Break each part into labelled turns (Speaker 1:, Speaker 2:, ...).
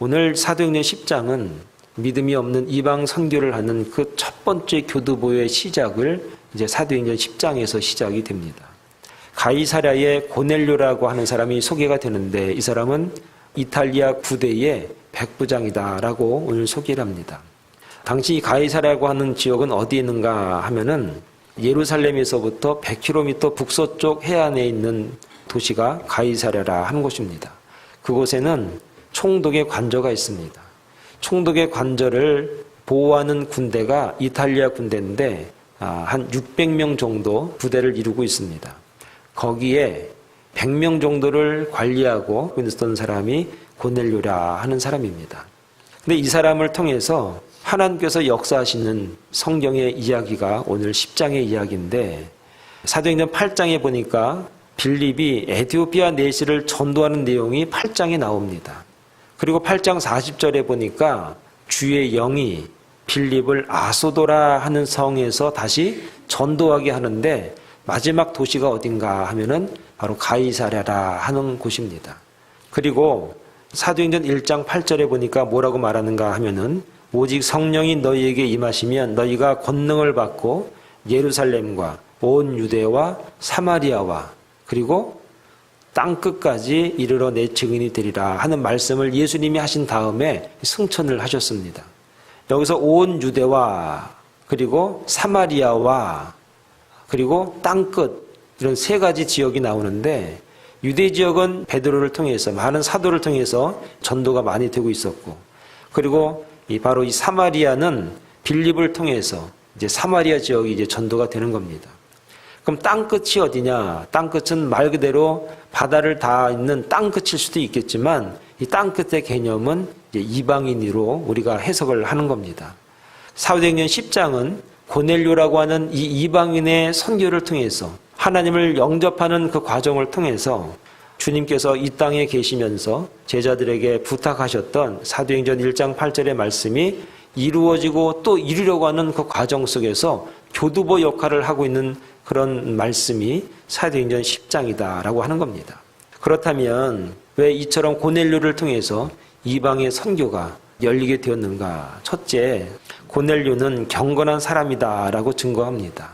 Speaker 1: 오늘 사도행전 10장은 믿음이 없는 이방 선교를 하는 그 첫 번째 교두보의 시작을 이제 사도행전 10장에서 시작이 됩니다. 가이사랴의 고넬료라고 하는 사람이 소개가 되는데 이 사람은 이탈리아 부대의 백부장이다라고 오늘 소개를 합니다. 당시 가이사랴라고 하는 지역은 어디에 있는가 하면은 예루살렘에서부터 100km 북서쪽 해안에 있는 도시가 가이사랴라 하는 곳입니다. 그곳에는 총독의 관저가 있습니다. 총독의 관저를 보호하는 군대가 이탈리아 군대인데 한 600명 정도 부대를 이루고 있습니다. 거기에 100명 정도를 관리하고 있었던 사람이 고넬료라 하는 사람입니다. 근데 이 사람을 통해서 하나님께서 역사하시는 성경의 이야기가 오늘 10장의 이야기인데 사도행전 8장에 보니까 빌립이 에티오피아 내시를 전도하는 내용이 8장에 나옵니다. 그리고 8장 40절에 보니까 주의 영이 빌립을 아소도라 하는 성에서 다시 전도하게 하는데 마지막 도시가 어딘가 하면은 바로 가이사랴라 하는 곳입니다. 그리고 사도행전 1장 8절에 보니까 뭐라고 말하는가 하면은 오직 성령이 너희에게 임하시면 너희가 권능을 받고 예루살렘과 온 유대와 사마리아와 그리고 땅끝까지 이르러 내 증인이 되리라 하는 말씀을 예수님이 하신 다음에 승천을 하셨습니다. 여기서 온 유대와 그리고 사마리아와 그리고 땅끝 이런 세 가지 지역이 나오는데 유대 지역은 베드로를 통해서 많은 사도를 통해서 전도가 많이 되고 있었고 그리고 바로 이 사마리아는 빌립을 통해서 이제 사마리아 지역이 이제 전도가 되는 겁니다. 그럼 땅끝이 어디냐? 땅끝은 말 그대로 바다를 닿아 있는 땅끝일 수도 있겠지만 이 땅끝의 개념은 이제 이방인으로 우리가 해석을 하는 겁니다. 사도행전 10장은 고넬료라고 하는 이 이방인의 선교를 통해서 하나님을 영접하는 그 과정을 통해서 주님께서 이 땅에 계시면서 제자들에게 부탁하셨던 사도행전 1장 8절의 말씀이 이루어지고 또 이루려고 하는 그 과정 속에서 교두보 역할을 하고 있는 그런 말씀이 사도행전 10장이다라고 하는 겁니다. 그렇다면 왜 이처럼 고넬료를 통해서 이방의 선교가 열리게 되었는가? 첫째, 고넬료는 경건한 사람이다라고 증거합니다.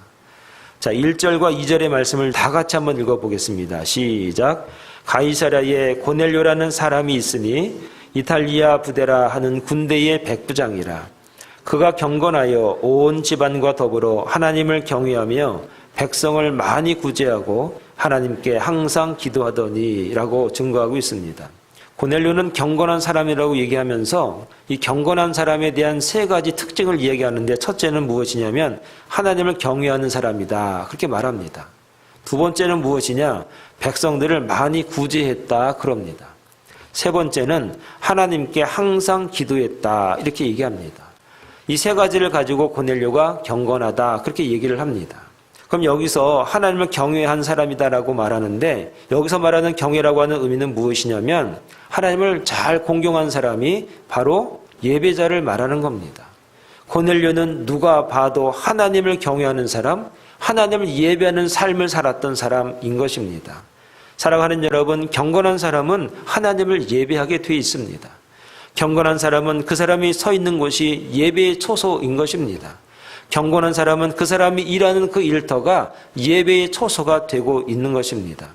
Speaker 1: 자, 1절과 2절의 말씀을 다 같이 한번 읽어보겠습니다. 시작. 가이사랴에 고넬료라는 사람이 있으니 이탈리아 부대라 하는 군대의 백부장이라. 그가 경건하여 온 집안과 더불어 하나님을 경외하며 백성을 많이 구제하고 하나님께 항상 기도하더니 라고 증거하고 있습니다. 고넬료는 경건한 사람이라고 얘기하면서 이 경건한 사람에 대한 세 가지 특징을 이야기하는데 첫째는 무엇이냐면 하나님을 경외하는 사람이다 그렇게 말합니다. 두 번째는 무엇이냐? 백성들을 많이 구제했다 그럽니다. 세 번째는 하나님께 항상 기도했다 이렇게 얘기합니다. 이 세 가지를 가지고 고넬료가 경건하다 그렇게 얘기를 합니다. 그럼 여기서 하나님을 경외한 사람이다라고 말하는데 여기서 말하는 경외라고 하는 의미는 무엇이냐면 하나님을 잘 공경한 사람이 바로 예배자를 말하는 겁니다. 고넬료는 누가 봐도 하나님을 경외하는 사람, 하나님을 예배하는 삶을 살았던 사람인 것입니다. 사랑하는 여러분, 경건한 사람은 하나님을 예배하게 되어 있습니다. 경건한 사람은 그 사람이 서 있는 곳이 예배의 초소인 것입니다. 경건한 사람은 그 사람이 일하는 그 일터가 예배의 초소가 되고 있는 것입니다.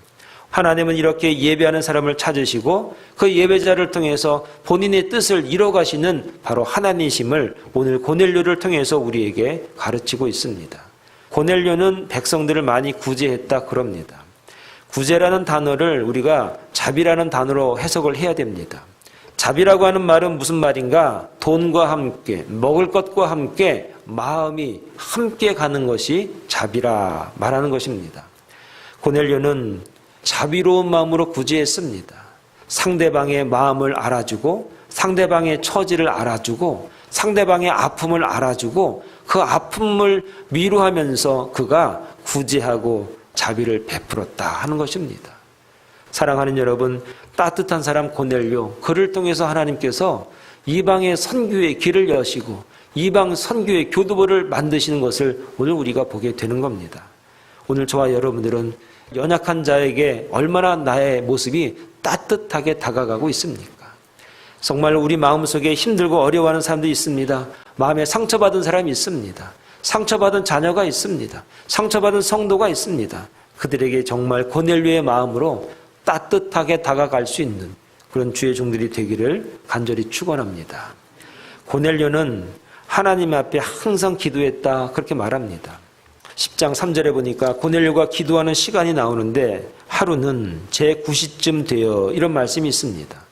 Speaker 1: 하나님은 이렇게 예배하는 사람을 찾으시고 그 예배자를 통해서 본인의 뜻을 이뤄가시는 바로 하나님이심을 오늘 고넬료를 통해서 우리에게 가르치고 있습니다. 고넬료는 백성들을 많이 구제했다 그럽니다. 구제라는 단어를 우리가 자비라는 단어로 해석을 해야 됩니다. 자비라고 하는 말은 무슨 말인가? 돈과 함께, 먹을 것과 함께 마음이 함께 가는 것이 자비라 말하는 것입니다. 고넬료는 자비로운 마음으로 구제했습니다. 상대방의 마음을 알아주고 상대방의 처지를 알아주고 상대방의 아픔을 알아주고 그 아픔을 위로하면서 그가 구제하고 자비를 베풀었다 하는 것입니다. 사랑하는 여러분, 따뜻한 사람 고넬료, 그를 통해서 하나님께서 이방의 선교의 길을 여시고 이방 선교의 교두보를 만드시는 것을 오늘 우리가 보게 되는 겁니다. 오늘 저와 여러분들은 연약한 자에게 얼마나 나의 모습이 따뜻하게 다가가고 있습니까? 정말 우리 마음속에 힘들고 어려워하는 사람도 있습니다. 마음에 상처받은 사람이 있습니다. 상처받은 자녀가 있습니다. 상처받은 성도가 있습니다. 그들에게 정말 고넬료의 마음으로 따뜻하게 다가갈 수 있는 그런 주의 종들이 되기를 간절히 축원합니다. 고넬료는 하나님 앞에 항상 기도했다 그렇게 말합니다. 10장 3절에 보니까 고넬료가 기도하는 시간이 나오는데 하루는 제9시쯤 되어 이런 말씀이 있습니다.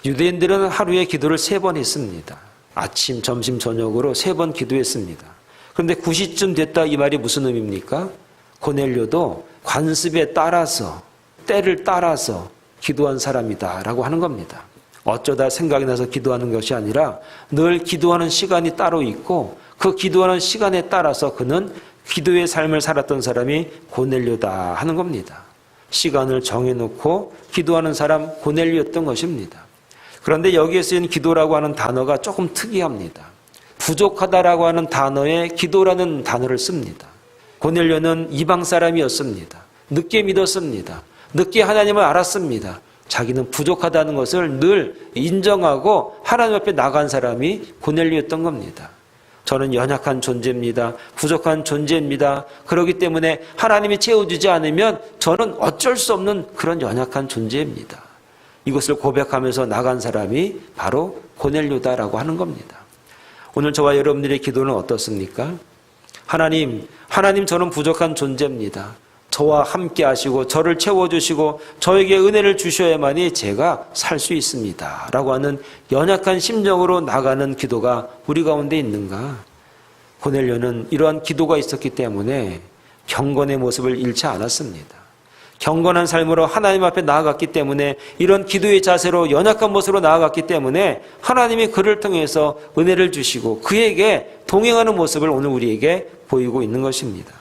Speaker 1: 유대인들은 하루에 기도를 3번 했습니다. 아침, 점심, 저녁으로 3번 기도했습니다. 그런데 9시쯤 됐다 이 말이 무슨 의미입니까? 고넬료도 관습에 따라서 때를 따라서 기도한 사람이다 라고 하는 겁니다. 어쩌다 생각이 나서 기도하는 것이 아니라 늘 기도하는 시간이 따로 있고 그 기도하는 시간에 따라서 그는 기도의 삶을 살았던 사람이 고넬료다 하는 겁니다. 시간을 정해놓고 기도하는 사람 고넬료였던 것입니다. 그런데 여기에 쓰인 기도라고 하는 단어가 조금 특이합니다. 부족하다라고 하는 단어에 기도라는 단어를 씁니다. 고넬료는 이방 사람이었습니다. 늦게 믿었습니다. 늦게 하나님을 알았습니다. 자기는 부족하다는 것을 늘 인정하고 하나님 앞에 나간 사람이 고넬료였던 겁니다. 저는 연약한 존재입니다. 부족한 존재입니다. 그렇기 때문에 하나님이 채워주지 않으면 저는 어쩔 수 없는 그런 연약한 존재입니다. 이것을 고백하면서 나간 사람이 바로 고넬료다라고 하는 겁니다. 오늘 저와 여러분들의 기도는 어떻습니까? 하나님 저는 부족한 존재입니다. 저와 함께 하시고 저를 채워주시고 저에게 은혜를 주셔야만이 제가 살 수 있습니다 라고 하는 연약한 심정으로 나가는 기도가 우리 가운데 있는가? 고넬료는 이러한 기도가 있었기 때문에 경건의 모습을 잃지 않았습니다. 경건한 삶으로 하나님 앞에 나아갔기 때문에 이런 기도의 자세로 연약한 모습으로 나아갔기 때문에 하나님이 그를 통해서 은혜를 주시고 그에게 동행하는 모습을 오늘 우리에게 보이고 있는 것입니다.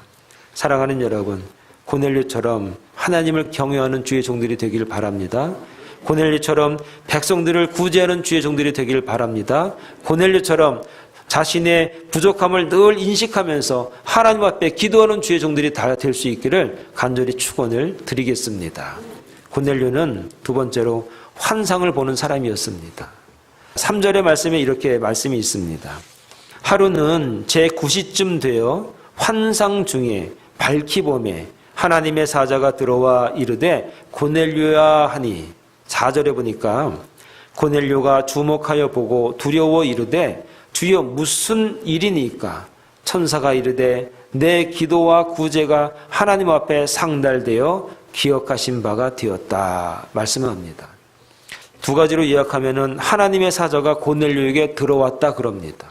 Speaker 1: 사랑하는 여러분, 고넬료처럼 하나님을 경외하는 주의 종들이 되기를 바랍니다. 고넬료처럼 백성들을 구제하는 주의 종들이 되기를 바랍니다. 고넬료처럼 자신의 부족함을 늘 인식하면서 하나님 앞에 기도하는 주의 종들이 다 될 수 있기를 간절히 축원을 드리겠습니다. 고넬료는 두 번째로 환상을 보는 사람이었습니다. 3절의 말씀에 이렇게 말씀이 있습니다. 하루는 제9시쯤 되어 환상 중에 밝히 봄에 하나님의 사자가 들어와 이르되 고넬료야 하니 4절에 보니까 고넬료가 주목하여 보고 두려워 이르되 주여 무슨 일이니까? 천사가 이르되 내 기도와 구제가 하나님 앞에 상달되어 기억하신 바가 되었다 말씀합니다. 두 가지로 요약하면은 하나님의 사자가 고넬료에게 들어왔다 그럽니다.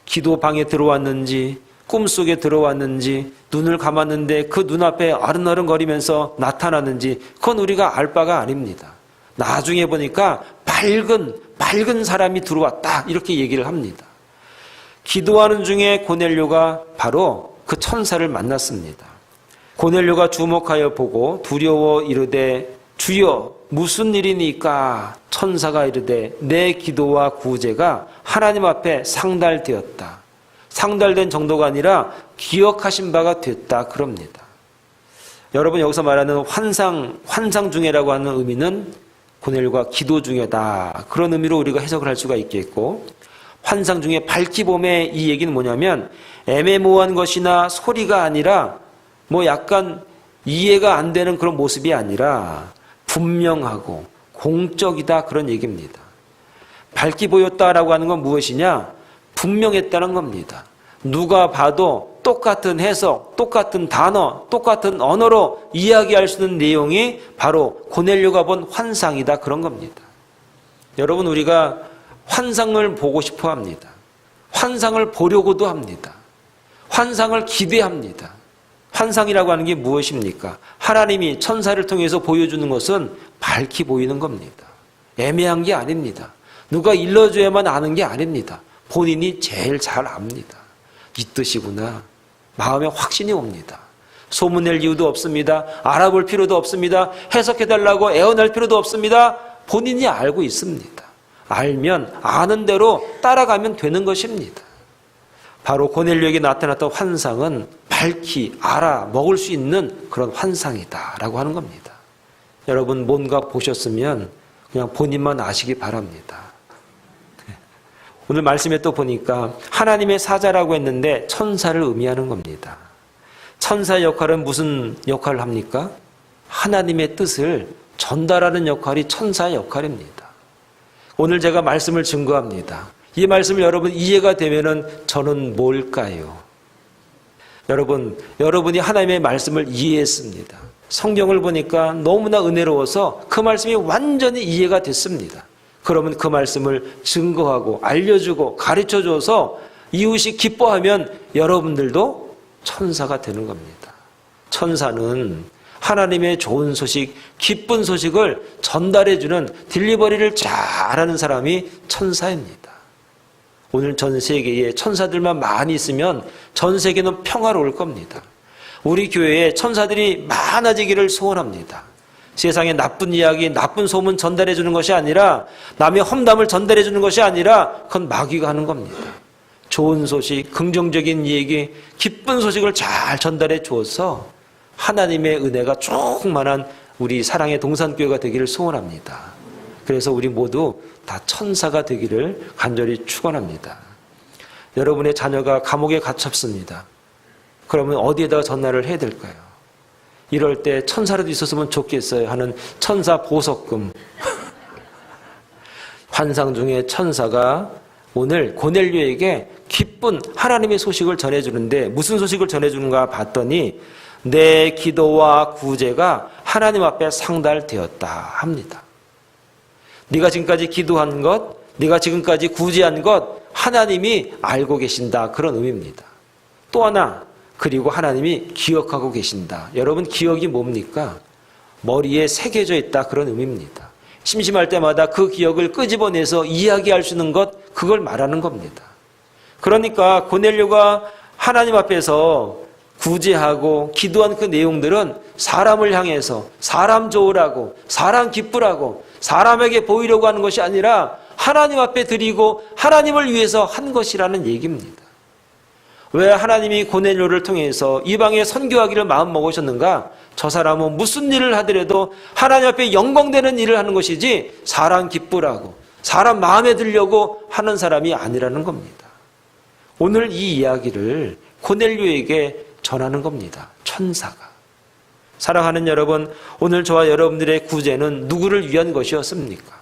Speaker 1: 기도방에 들어왔는지 꿈속에 들어왔는지 눈을 감았는데 그 눈앞에 아른아른거리면서 나타났는지 그건 우리가 알 바가 아닙니다. 나중에 보니까 밝은 사람이 들어왔다 이렇게 얘기를 합니다. 기도하는 중에 고넬료가 바로 그 천사를 만났습니다. 고넬료가 주목하여 보고 두려워 이르되 주여 무슨 일이니까? 천사가 이르되 내 기도와 구제가 하나님 앞에 상달되었다. 상달된 정도가 아니라 기억하신 바가 됐다 그럽니다. 여러분 여기서 말하는 환상 중에라고 하는 의미는 고넬료가 기도 중에다 그런 의미로 우리가 해석을 할 수가 있겠고, 환상 중에 밝히 봄에 이 얘기는 뭐냐면 애매모호한 것이나 소리가 아니라 뭐 약간 이해가 안 되는 그런 모습이 아니라 분명하고 공적이다 그런 얘기입니다. 밝히 보였다라고 하는 건 무엇이냐? 분명했다는 겁니다. 누가 봐도 똑같은 해석, 똑같은 단어, 똑같은 언어로 이야기할 수 있는 내용이 바로 고넬료가 본 환상이다 그런 겁니다. 여러분 우리가 환상을 보고 싶어 합니다. 환상을 보려고도 합니다. 환상을 기대합니다. 환상이라고 하는 게 무엇입니까? 하나님이 천사를 통해서 보여주는 것은 밝히 보이는 겁니다. 애매한 게 아닙니다. 누가 일러줘야만 아는 게 아닙니다. 본인이 제일 잘 압니다. 이 뜻이구나. 마음에 확신이 옵니다. 소문낼 이유도 없습니다. 알아볼 필요도 없습니다. 해석해달라고 애원할 필요도 없습니다. 본인이 알고 있습니다. 알면 아는 대로 따라가면 되는 것입니다. 바로 고넬료에게 나타났던 환상은 밝히 알아먹을 수 있는 그런 환상이다라고 하는 겁니다. 여러분 뭔가 보셨으면 그냥 본인만 아시기 바랍니다. 오늘 말씀에 또 보니까 하나님의 사자라고 했는데 천사를 의미하는 겁니다. 천사의 역할은 무슨 역할을 합니까? 하나님의 뜻을 전달하는 역할이 천사의 역할입니다. 오늘 제가 말씀을 증거합니다. 이 말씀을 여러분 이해가 되면은 저는 뭘까요? 여러분이 하나님의 말씀을 이해했습니다. 성경을 보니까 너무나 은혜로워서 그 말씀이 완전히 이해가 됐습니다. 그러면 그 말씀을 증거하고 알려주고 가르쳐줘서 이웃이 기뻐하면 여러분들도 천사가 되는 겁니다. 천사는 하나님의 좋은 소식, 기쁜 소식을 전달해주는 딜리버리를 잘하는 사람이 천사입니다. 오늘 전 세계에 천사들만 많이 있으면 전 세계는 평화로울 겁니다. 우리 교회에 천사들이 많아지기를 소원합니다. 세상에 나쁜 이야기, 나쁜 소문 전달해 주는 것이 아니라 남의 험담을 전달해 주는 것이 아니라 그건 마귀가 하는 겁니다. 좋은 소식, 긍정적인 얘기, 기쁜 소식을 잘 전달해 주어서 하나님의 은혜가 충만한 우리 사랑의 동산교회가 되기를 소원합니다. 그래서 우리 모두 다 천사가 되기를 간절히 축원합니다. 여러분의 자녀가 감옥에 갇혔습니다. 그러면 어디에다가 전화를 해야 될까요? 이럴 때 천사라도 있었으면 좋겠어요 하는 천사 보석금. 환상 중에 천사가 오늘 고넬료에게 기쁜 하나님의 소식을 전해주는데 무슨 소식을 전해주는가 봤더니 내 기도와 구제가 하나님 앞에 상달되었다 합니다. 네가 지금까지 기도한 것, 네가 지금까지 구제한 것 하나님이 알고 계신다, 그런 의미입니다. 또 하나, 그리고 하나님이 기억하고 계신다. 여러분, 기억이 뭡니까? 머리에 새겨져 있다, 그런 의미입니다. 심심할 때마다 그 기억을 끄집어내서 이야기할 수 있는 것, 그걸 말하는 겁니다. 그러니까 고넬료가 하나님 앞에서 구제하고 기도한 그 내용들은 사람을 향해서 사람 좋으라고, 사람 기쁘라고, 사람에게 보이려고 하는 것이 아니라 하나님 앞에 드리고 하나님을 위해서 한 것이라는 얘기입니다. 왜 하나님이 고넬료를 통해서 이방에 선교하기를 마음먹으셨는가? 저 사람은 무슨 일을 하더라도 하나님 앞에 영광되는 일을 하는 것이지 사람 기쁘라고, 사람 마음에 들려고 하는 사람이 아니라는 겁니다. 오늘 이 이야기를 고넬료에게 전하는 겁니다. 천사가. 사랑하는 여러분, 오늘 저와 여러분들의 구제는 누구를 위한 것이었습니까?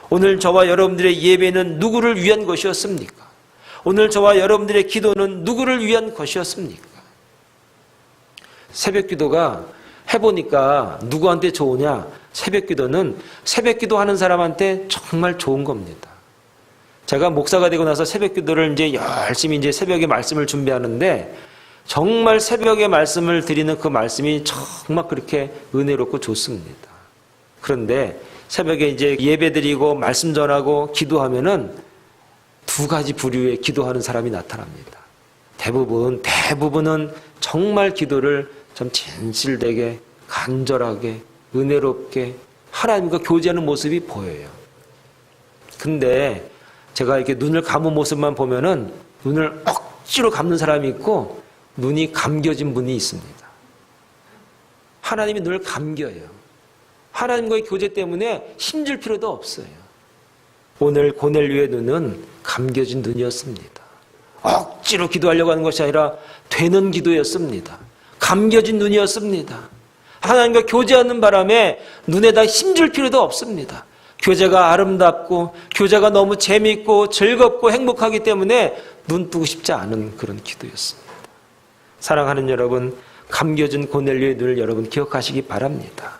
Speaker 1: 오늘 저와 여러분들의 예배는 누구를 위한 것이었습니까? 오늘 저와 여러분들의 기도는 누구를 위한 것이었습니까? 새벽 기도가 해보니까 누구한테 좋으냐? 새벽 기도는 새벽 기도 하는 사람한테 정말 좋은 겁니다. 제가 목사가 되고 나서 새벽 기도를 이제 열심히 이제 새벽에 말씀을 준비하는데 정말 새벽에 말씀을 드리는 그 말씀이 정말 그렇게 은혜롭고 좋습니다. 그런데 새벽에 이제 예배 드리고 말씀 전하고 기도하면은 두 가지 부류의 기도하는 사람이 나타납니다. 대부분은 정말 기도를 좀 진실되게, 간절하게, 은혜롭게 하나님과 교제하는 모습이 보여요. 근데 제가 이렇게 눈을 감은 모습만 보면은 눈을 억지로 감는 사람이 있고 눈이 감겨진 분이 있습니다. 하나님이 눈을 감겨요. 하나님과의 교제 때문에 힘줄 필요도 없어요. 오늘 고넬료의 눈은 감겨진 눈이었습니다. 억지로 기도하려고 하는 것이 아니라 되는 기도였습니다. 감겨진 눈이었습니다. 하나님과 교제하는 바람에 눈에다 힘줄 필요도 없습니다. 교제가 아름답고 교제가 너무 재미있고 즐겁고 행복하기 때문에 눈 뜨고 싶지 않은 그런 기도였습니다. 사랑하는 여러분, 감겨진 고넬료의 눈을 여러분 기억하시기 바랍니다.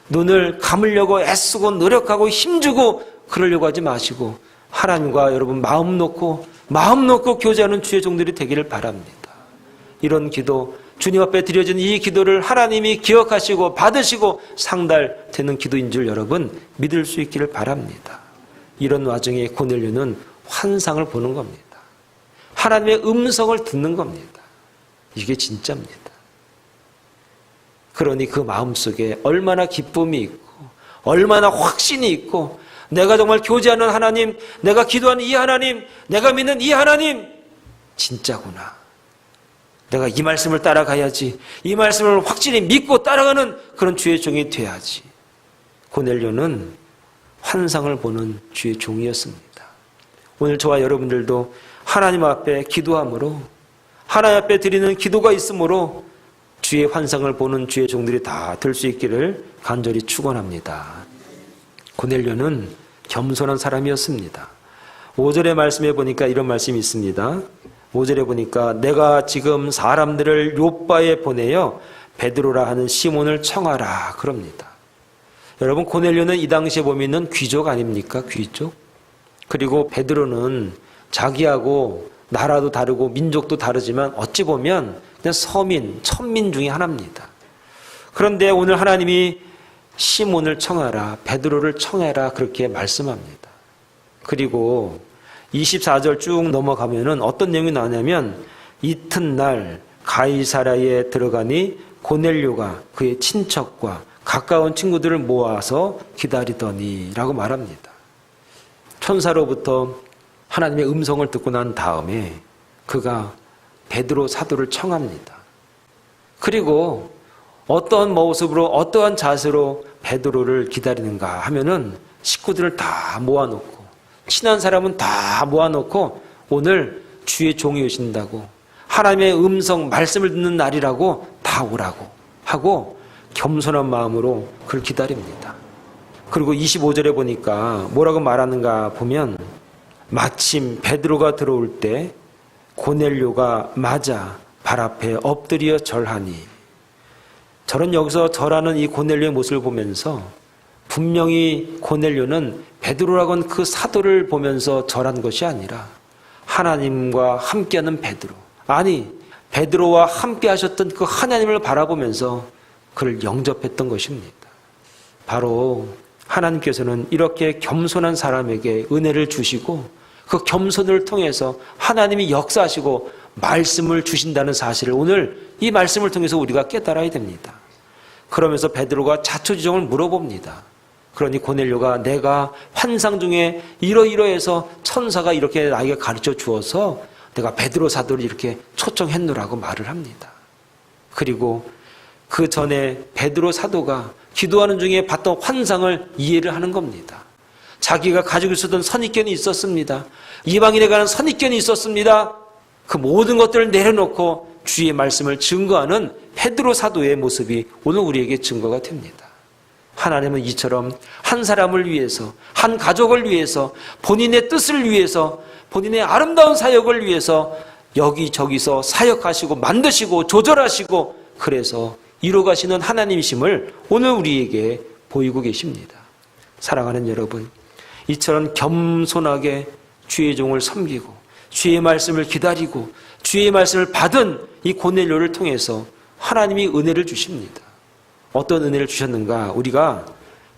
Speaker 1: 눈을 감으려고 애쓰고 노력하고 힘주고 그러려고 하지 마시고 하나님과 여러분 마음 놓고 교제하는 주의 종들이 되기를 바랍니다. 이런 기도, 주님 앞에 드려진 이 기도를 하나님이 기억하시고 받으시고 상달되는 기도인 줄 여러분 믿을 수 있기를 바랍니다. 이런 와중에 고넬료는 환상을 보는 겁니다. 하나님의 음성을 듣는 겁니다. 이게 진짜입니다. 그러니 그 마음속에 얼마나 기쁨이 있고 얼마나 확신이 있고 내가 정말 교제하는 하나님, 내가 기도하는 이 하나님, 내가 믿는 이 하나님 진짜구나. 내가 이 말씀을 따라가야지. 이 말씀을 확실히 믿고 따라가는 그런 주의 종이 돼야지. 고넬료는 환상을 보는 주의 종이었습니다. 오늘 저와 여러분들도 하나님 앞에 기도함으로, 하나님 앞에 드리는 기도가 있으므로 주의 환상을 보는 주의 종들이 다 될 수 있기를 간절히 축원합니다. 고넬료는 겸손한 사람이었습니다. 5절의 말씀에 보니까 이런 말씀이 있습니다. 5절에 보니까 내가 지금 사람들을 요바에 보내어 베드로라 하는 시몬을 청하라 그럽니다. 여러분, 고넬료는 이 당시에 보면은 귀족 아닙니까? 귀족. 그리고 베드로는 자기하고 나라도 다르고 민족도 다르지만 어찌 보면 그냥 서민, 천민 중에 하나입니다. 그런데 오늘 하나님이 시몬을 청하라, 베드로를 청해라 그렇게 말씀합니다. 그리고 24절 쭉 넘어가면은 어떤 내용이 나오냐면 이튿날 가이사랴에 들어가니 고넬료가 그의 친척과 가까운 친구들을 모아서 기다리더니 라고 말합니다. 천사로부터 하나님의 음성을 듣고 난 다음에 그가 베드로 사도를 청합니다. 그리고 어떠한 모습으로 어떠한 자세로 베드로를 기다리는가 하면은 식구들을 다 모아놓고 친한 사람은 다 모아놓고 오늘 주의 종이 오신다고 하나님의 음성 말씀을 듣는 날이라고 다 오라고 하고 겸손한 마음으로 그를 기다립니다. 그리고 25절에 보니까 뭐라고 말하는가 보면 마침 베드로가 들어올 때 고넬료가 맞아 발 앞에 엎드려 절하니, 저는 여기서 절하는 이 고넬료의 모습을 보면서 분명히 고넬료는 베드로라고 하는 그 사도를 보면서 절한 것이 아니라 하나님과 함께하는 베드로, 아니 베드로와 함께 하셨던 그 하나님을 바라보면서 그를 영접했던 것입니다. 바로 하나님께서는 이렇게 겸손한 사람에게 은혜를 주시고 그 겸손을 통해서 하나님이 역사하시고 말씀을 주신다는 사실을 오늘 이 말씀을 통해서 우리가 깨달아야 됩니다. 그러면서 베드로가 자초지종을 물어봅니다. 그러니 고넬료가 내가 환상 중에 이러이러해서 천사가 이렇게 나에게 가르쳐 주어서 내가 베드로 사도를 이렇게 초청했노라고 말을 합니다. 그리고 그 전에 베드로 사도가 기도하는 중에 봤던 환상을 이해를 하는 겁니다. 자기가 가지고 있었던 선입견이 있었습니다. 이방인에 관한 선입견이 있었습니다. 그 모든 것들을 내려놓고 주의 말씀을 증거하는 베드로 사도의 모습이 오늘 우리에게 증거가 됩니다. 하나님은 이처럼 한 사람을 위해서, 한 가족을 위해서, 본인의 뜻을 위해서, 본인의 아름다운 사역을 위해서 여기저기서 사역하시고 만드시고 조절하시고 그래서 이루어가시는 하나님이심을 오늘 우리에게 보이고 계십니다. 사랑하는 여러분, 이처럼 겸손하게 주의 종을 섬기고 주의 말씀을 기다리고 주의 말씀을 받은 이 고넬료를 통해서 하나님이 은혜를 주십니다. 어떤 은혜를 주셨는가? 우리가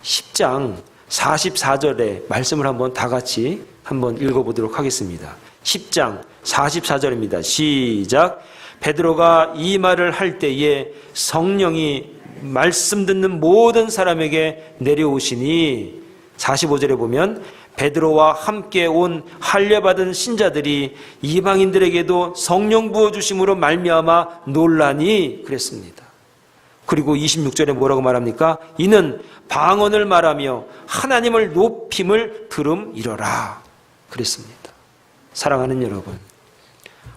Speaker 1: 10장 44절의 말씀을 한번 다 같이 한번 읽어보도록 하겠습니다. 10장 44절입니다. 시작. 베드로가 이 말을 할 때에 성령이 말씀 듣는 모든 사람에게 내려오시니 45절에 보면 베드로와 함께 온 할례받은 신자들이 이방인들에게도 성령 부어주심으로 말미암아 놀라니 그랬습니다. 그리고 26절에 뭐라고 말합니까? 이는 방언을 말하며 하나님을 높임을 들음이러라 그랬습니다. 사랑하는 여러분,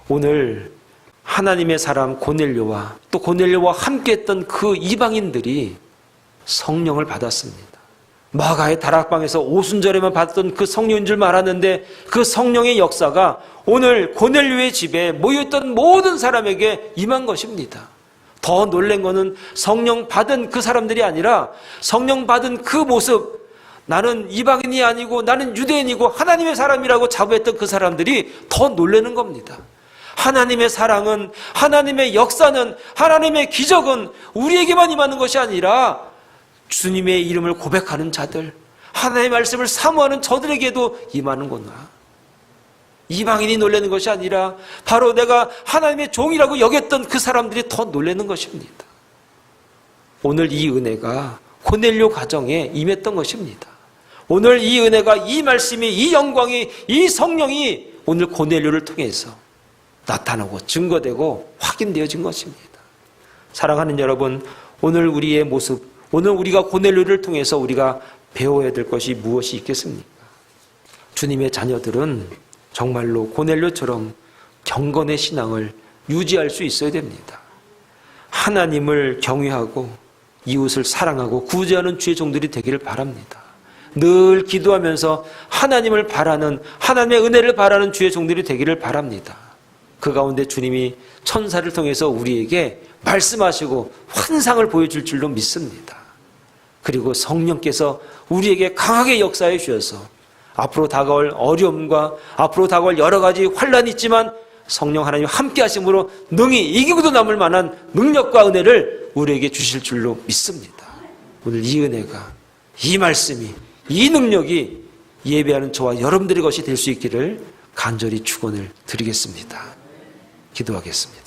Speaker 1: 오늘 하나님의 사람 고넬료와 또 고넬료와 함께했던 그 이방인들이 성령을 받았습니다. 마가의 다락방에서 오순절에만 받던 그 성령인 줄 알았는데 그 성령의 역사가 오늘 고넬료의 집에 모여있던 모든 사람에게 임한 것입니다. 더 놀란 거는 성령 받은 그 사람들이 아니라 성령 받은 그 모습, 나는 이방인이 아니고 나는 유대인이고 하나님의 사람이라고 자부했던 그 사람들이 더 놀라는 겁니다. 하나님의 사랑은, 하나님의 역사는, 하나님의 기적은 우리에게만 임하는 것이 아니라 주님의 이름을 고백하는 자들, 하나님의 말씀을 사모하는 저들에게도 임하는구나. 이방인이 놀라는 것이 아니라 바로 내가 하나님의 종이라고 여겼던 그 사람들이 더 놀라는 것입니다. 오늘 이 은혜가 고넬료 가정에 임했던 것입니다. 오늘 이 은혜가, 이 말씀이, 이 영광이, 이 성령이 오늘 고넬료를 통해서 나타나고 증거되고 확인되어진 것입니다. 사랑하는 여러분, 오늘 우리의 모습, 오늘 우리가 고넬료를 통해서 우리가 배워야 될 것이 무엇이 있겠습니까? 주님의 자녀들은 정말로 고넬료처럼 경건의 신앙을 유지할 수 있어야 됩니다. 하나님을 경외하고 이웃을 사랑하고 구제하는 주의 종들이 되기를 바랍니다. 늘 기도하면서 하나님을 바라는, 하나님의 은혜를 바라는 주의 종들이 되기를 바랍니다. 그 가운데 주님이 천사를 통해서 우리에게 말씀하시고 환상을 보여줄 줄로 믿습니다. 그리고 성령께서 우리에게 강하게 역사해 주셔서 앞으로 다가올 어려움과 앞으로 다가올 여러 가지 환란이 있지만 성령 하나님 함께 하심으로 능히 이기고도 남을 만한 능력과 은혜를 우리에게 주실 줄로 믿습니다. 오늘 이 은혜가, 이 말씀이, 이 능력이 예배하는 저와 여러분들의 것이 될 수 있기를 간절히 축원을 드리겠습니다. 기도하겠습니다.